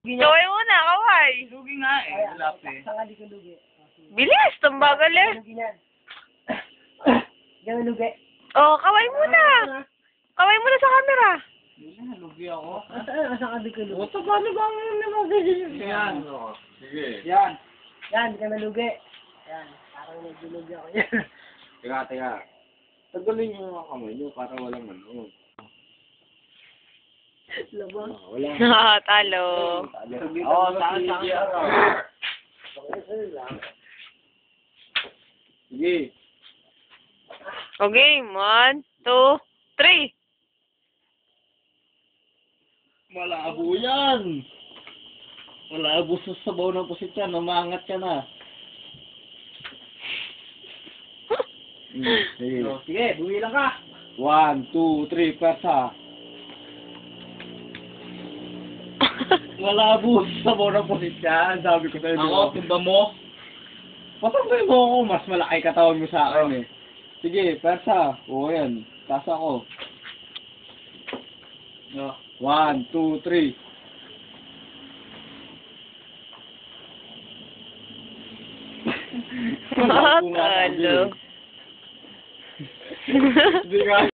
Kaway muna, kaway. Lugi nga eh. Relax eh. Saka di ko lugi. Bilis, tumbagal eh. Lugi na. Ganun lugi. Oh, kaway muna. Kaway muna sa camera. Hindi na, lugi ako. Saka di ko lugi. Oto, paano ba mo naman ganyan? Yan. Sige. Yan. Yan, di ka nalugi. Yan, parang naglugi ako yan. Teka. Tagalin niyo mga kamay niyo para walang ano. Labang. Wala. Talo. Oo, saan. Sige. Okay, 1, 2, 3. Malabo yan. Malabo sa sabaw ng pusit yan. Namaangat ka na. Sige. Sige, buwi lang ka. 1, 2, 3, persa. Malabo sa sabaw ng pusit yan. Sabi ko sa'yo. Ako, timba mo. Patangay mo ako. Mas malaki katawan mo sa akin eh. Sige, persa. Oo yan. Taas ako. 1, 2, 3. Talo. Hindi nga.